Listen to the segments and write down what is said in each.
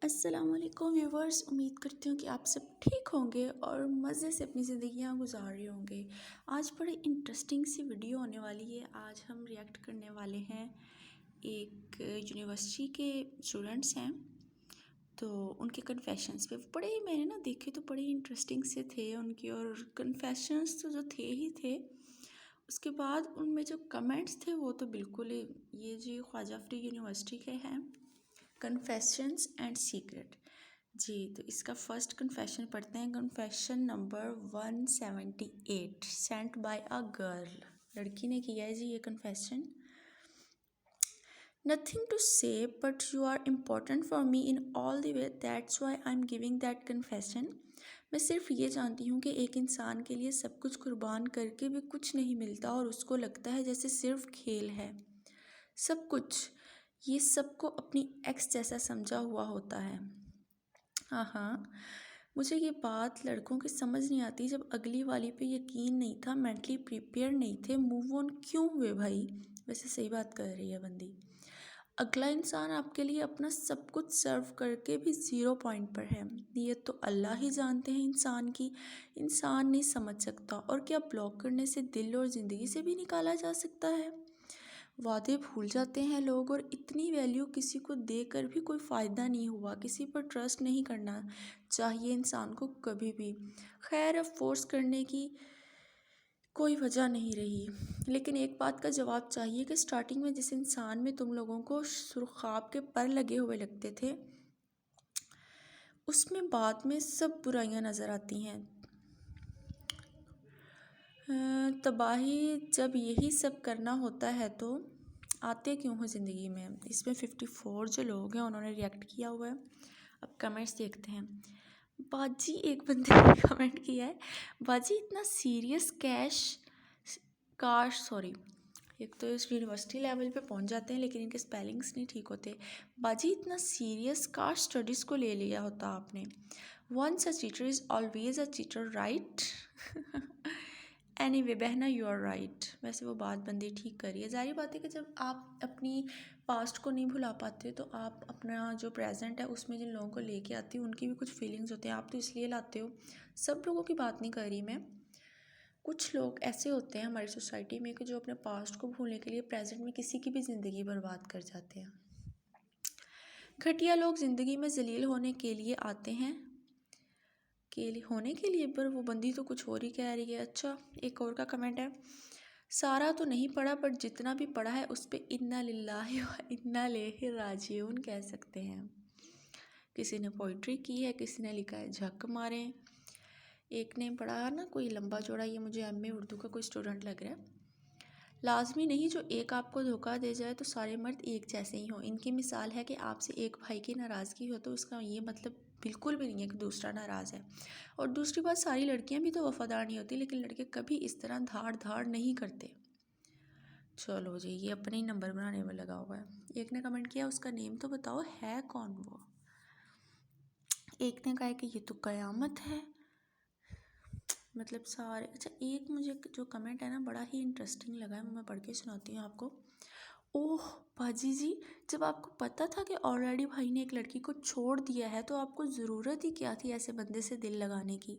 अस्सलामुअलैकुम व्यूवर्स, उम्मीद करती हूँ कि आप सब ठीक होंगे और मज़े से अपनी ज़िंदगियाँ गुजार रहे होंगे। आज बड़ी इंटरेस्टिंग सी वीडियो होने वाली है। आज हम रिएक्ट करने वाले हैं, एक यूनिवर्सिटी के स्टूडेंट्स हैं तो उनके कन्फेशंस पे बड़े मैंने ना देखे तो बड़े इंटरेस्टिंग से थे उनके, और कन्फेशंस तो जो थे ही थे। उसके बाद उनमें जो कमेंट्स थे वो तो बिल्कुल ही, ये जी ख्वाजा फ्री यूनिवर्सिटी के हैं, कन्फेशंस एंड सीक्रेट। जी तो इसका फर्स्ट कन्फेशन पढ़ते हैं। Confession number 178 sent by a girl. लड़की ने किया है जी ये confession. Nothing to say but you are important for me in all the way, that's why I am giving that confession. मैं सिर्फ ये जानती हूँ कि एक इंसान के लिए सब कुछ कुर्बान करके भी कुछ नहीं मिलता और उसको लगता है जैसे सिर्फ खेल है। सब कुछ ये सबको अपनी एक्स जैसा समझा हुआ होता है। हाँ, मुझे ये बात लड़कों की समझ नहीं आती। जब अगली वाली पे यकीन नहीं था, मेंटली प्रिपेयर नहीं थे, मूव ऑन क्यों हुए भाई? वैसे सही बात कर रही है बंदी। अगला इंसान आपके लिए अपना सब कुछ सर्व करके भी ज़ीरो पॉइंट पर है। ये तो अल्लाह ही जानते हैं इंसान की। इंसान नहीं समझ सकता। और क्या ब्लॉक करने से दिल और ज़िंदगी से भी निकाला जा सकता है? वादे भूल जाते हैं लोग, और इतनी वैल्यू किसी को देकर भी कोई फ़ायदा नहीं हुआ। किसी पर ट्रस्ट नहीं करना चाहिए इंसान को कभी भी। खैर, अब फोर्स करने की कोई वजह नहीं रही। लेकिन एक बात का जवाब चाहिए कि स्टार्टिंग में जिस इंसान में तुम लोगों को सुर्खाब के पर लगे हुए लगते थे, उसमें बाद में सब बुराइयां नज़र आती हैं। तबाही जब यही सब करना होता है तो आते क्यों हो ज़िंदगी में? इसमें 54 जो लोग हैं उन्होंने रिएक्ट किया हुआ है। अब कमेंट्स देखते हैं। बाजी, एक बंदे ने कमेंट किया है, बाजी इतना सीरियस काश सॉरी, एक तो इस यूनिवर्सिटी लेवल पे पहुंच जाते हैं लेकिन इनके स्पेलिंग्स नहीं ठीक होते। बाजी इतना सीरियस काश स्टडीज़ को ले लिया होता आपने। Once a cheater is always a cheater, right? Anyway बहना, यू आर राइट। वैसे वो बात बंदी ठीक करी है। ज़ाहिर बात है कि जब आप अपनी पास्ट को नहीं भुला पाते तो आप अपना जो प्रेजेंट है उसमें जिन लोगों को लेके आते हो उनकी भी कुछ फीलिंग्स होते हैं। आप तो इसलिए लाते हो। सब लोगों की बात नहीं कर रही मैं। कुछ लोग ऐसे होते हैं हमारी सोसाइटी में कि जो अपने पास्ट को भूलने के लिए प्रेजेंट में किसी की भी ज़िंदगी बर्बाद कर जाते हैं। घटिया लोग ज़िंदगी में जलील होने के लिए आते हैं होने के लिए, पर वो बंदी तो कुछ और ही कह रही है। अच्छा, एक और का कमेंट है, सारा तो नहीं पढ़ा पर जितना भी पढ़ा है उस पर इन्ना लिल्लाहि व इन्ना इलैहि राजिऊन कह सकते हैं। किसी ने पोइट्री की है, किसी ने लिखा है झक मारे, एक ने पढ़ा ना कोई लंबा चौड़ा, ये मुझे एमए उर्दू का कोई स्टूडेंट लग रहा है। लाजमी नहीं जो एक आपको धोखा दे जाए तो सारे मर्द एक जैसे ही हों। इनकी मिसाल है कि आपसे एक भाई की नाराज़गी हो तो उसका ये मतलब बिल्कुल भी नहीं है कि दूसरा नाराज़ है। और दूसरी बात, सारी लड़कियां भी तो वफादार नहीं होती, लेकिन लड़के कभी इस तरह धाड़ धाड़ नहीं करते। चलो जी, ये अपने ही नंबर बनाने में लगा हुआ है। एक ने कमेंट किया, उसका नेम तो बताओ, है कौन वो? एक ने कहा कि ये तो कयामत है। मतलब सारे। अच्छा, एक मुझे जो कमेंट है ना बड़ा ही इंटरेस्टिंग लगा है, मैं पढ़ के सुनाती हूँ आपको। ओह बाजी जी, जब आपको पता था कि ऑलरेडी भाई ने एक लड़की को छोड़ दिया है तो आपको ज़रूरत ही क्या थी ऐसे बंदे से दिल लगाने की?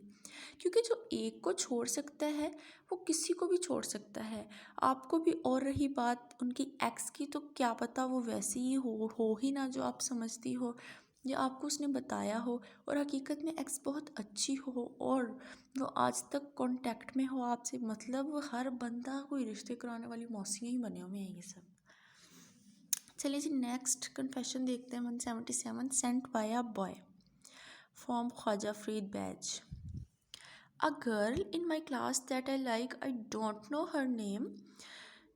क्योंकि जो एक को छोड़ सकता है वो किसी को भी छोड़ सकता है, आपको भी। और रही बात उनकी एक्स की, तो क्या पता वो वैसी ही हो ही ना जो आप समझती हो या आपको उसने बताया हो, और हकीकत में एक्स बहुत अच्छी हो और वो आज तक कांटेक्ट में हो आपसे। मतलब हर बंदा कोई रिश्ते कराने वाली मौसियाँ ही बने हुए हैं ये सब। चलिए जी, नेक्स्ट कन्फेशन देखते हैं। 177 sent by a boy from Khwaja Farid batch. A girl in my class that I like, I don't know her name,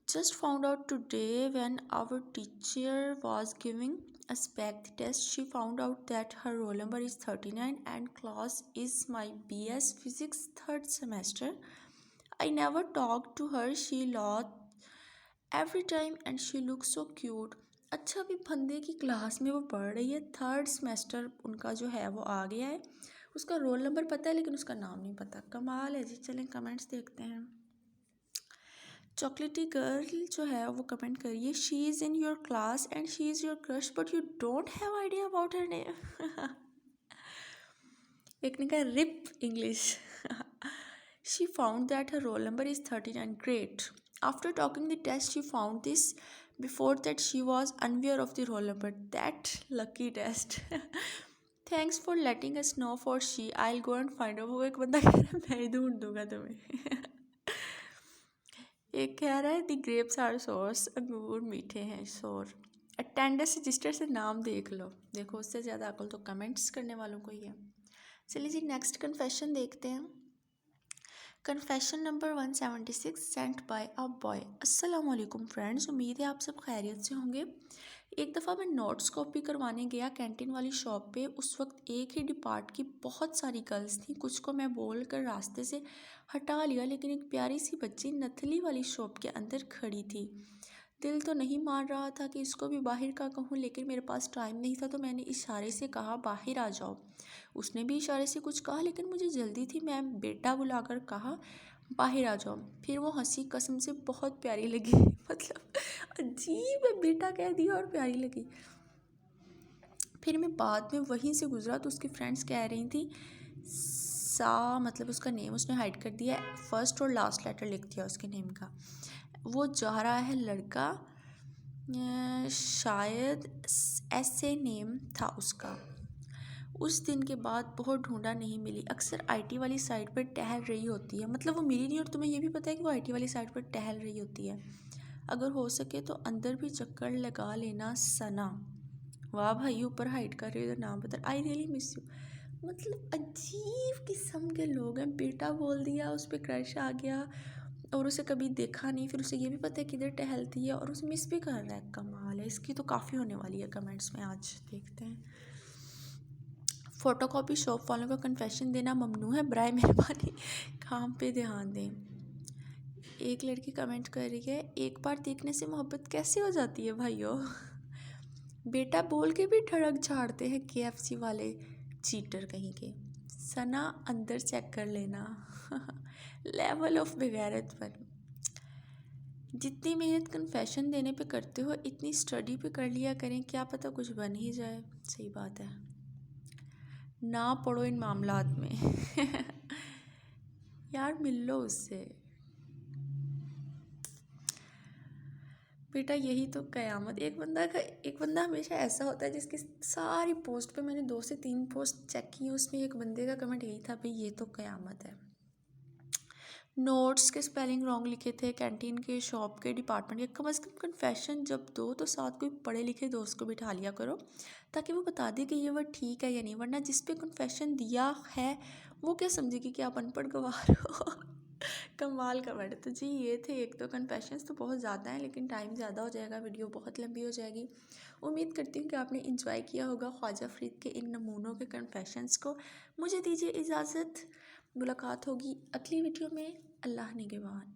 just found out today when our teacher was giving us back the test. She found out that her roll number is 39 and class is my BS Physics third semester. I never talked to her. She laughed every time and she looks so cute. अच्छा, अभी बंदे की class में वो पढ़ रही है, third semester उनका जो है वो आ गया है, उसका रोल नंबर पता है लेकिन उसका नाम नहीं पता। कमाल है जी। चलें कमेंट्स देखते हैं। चॉकलेटी गर्ल जो है वो कमेंट करिए, she is in your class and she is your crush but you don't have idea about her name. एक ने कहा RIP English. She found that her roll number is 39, great. After talking the test she found this, before that she was unaware of the roll number, that lucky test. Thanks for letting us know for she, I will go and find out. वो एक बंदा कह रहा है मैं ही ढूंढ दूंगा तुम्हें। एक कह रहा है दी ग्रेप्स आर सोर्स, अंगूर मीठे हैं शोर। अटेंडेंस रजिस्टर से नाम देख लो। देखो उससे ज़्यादा अकल तो कमेंट्स करने वालों को ही है। चलिए जी नेक्स्ट कन्फेशन देखते हैं। Confession number 176 Saint by a boy. अस्सलाम वालेकुम फ्रेंड्स, उम्मीद है आप सब खैरियत से होंगे। एक दफ़ा मैं नोट्स कॉपी करवाने गया कैंटीन वाली शॉप पे। उस वक्त एक ही डिपार्ट की बहुत सारी गर्ल्स थी। कुछ को मैं बोल कर रास्ते से हटा लिया, लेकिन एक प्यारी सी बच्ची नथली वाली शॉप के अंदर खड़ी थी। दिल तो नहीं मान रहा था कि इसको भी बाहर का कहूँ, लेकिन मेरे पास टाइम नहीं था तो मैंने इशारे से कहा बाहर आ जाओ। उसने भी इशारे से कुछ कहा, लेकिन मुझे जल्दी थी। मैं बेटा बुलाकर कहा बाहर आ जाओ। फिर वो हंसी, कसम से बहुत प्यारी लगी। मतलब अजीब है, बेटा कह दिया और प्यारी लगी। फिर मैं बाद में वहीं से गुजरा तो उसकी फ्रेंड्स कह रही थी सा, मतलब उसका नेम उसने हाइड कर दिया, फर्स्ट और लास्ट लेटर लिख दिया उसके नेम का। वो जा रहा है लड़का, शायद ऐसे नेम था उसका। उस दिन के बाद बहुत ढूंढा, नहीं मिली। अक्सर आईटी वाली साइट पर टहल रही होती है। मतलब वो मिली नहीं और तुम्हें ये भी पता है कि वो आईटी वाली साइट पर टहल रही होती है। अगर हो सके तो अंदर भी चक्कर लगा लेना सना। वाह भाई, ऊपर हाइट कर रही हो तो नाम बता, आई रियली मिस यू। मतलब अजीब किस्म के लोग हैं। बेटा बोल दिया, उस पर क्रश आ गया और उसे कभी देखा नहीं, फिर उसे ये भी पता है किधर टहलती है और उसे मिस भी कर रहा है। कमाल है, इसकी तो काफ़ी होने वाली है कमेंट्स में, आज देखते हैं। फ़ोटोकॉपी शॉप वालों को कन्फेशन देना ममनू है, बराए मेहरबानी काम पे ध्यान दें। एक लड़की कमेंट कर रही है, एक बार देखने से मोहब्बत कैसे हो जाती है भाइयों। बेटा बोल के भी ठड़क झाड़ते हैं केएफसी वाले चीटर कहीं के। सना अंदर चेक कर लेना। लेवल ऑफ बेगैरत पर। जितनी मेहनत कन्फेशन देने पे करते हो इतनी स्टडी पे कर लिया करें, क्या पता कुछ बन ही जाए। सही बात है, ना पढ़ो इन मामलात में। यार मिल लो उससे, बेटा यही तो कयामत। एक बंदा हमेशा ऐसा होता है जिसकी सारी पोस्ट पे मैंने 2 से 3 पोस्ट चेक की, उसमें एक बंदे का कमेंट यही था, भाई ये तो कयामत है। नोट्स के स्पेलिंग रॉन्ग लिखे थे, कैंटीन के, शॉप के, डिपार्टमेंट के। कम से कम कन्फेशन जब दो तो साथ कोई पढ़े लिखे दोस्त को बिठा लिया करो, ताकि वो बता दे कि ये वर्ड ठीक है या नहीं। वरना जिस पे कन्फेशन दिया है वो क्या समझेगी कि आप अनपढ़ गवार हो। कमाल का वर्ड। तो जी ये थे एक दो कन्फेशंस, तो बहुत ज़्यादा हैं लेकिन टाइम ज़्यादा हो जाएगा, वीडियो बहुत लंबी हो जाएगी। उम्मीद करती हूँ कि आपने इंजॉय किया होगा ख्वाजा फरीद के इन नमूनों के कन्फेशंस को। मुझे दीजिए इजाज़त, मुलाकात होगी अगली वीडियो में। अल्लाह निगहबान।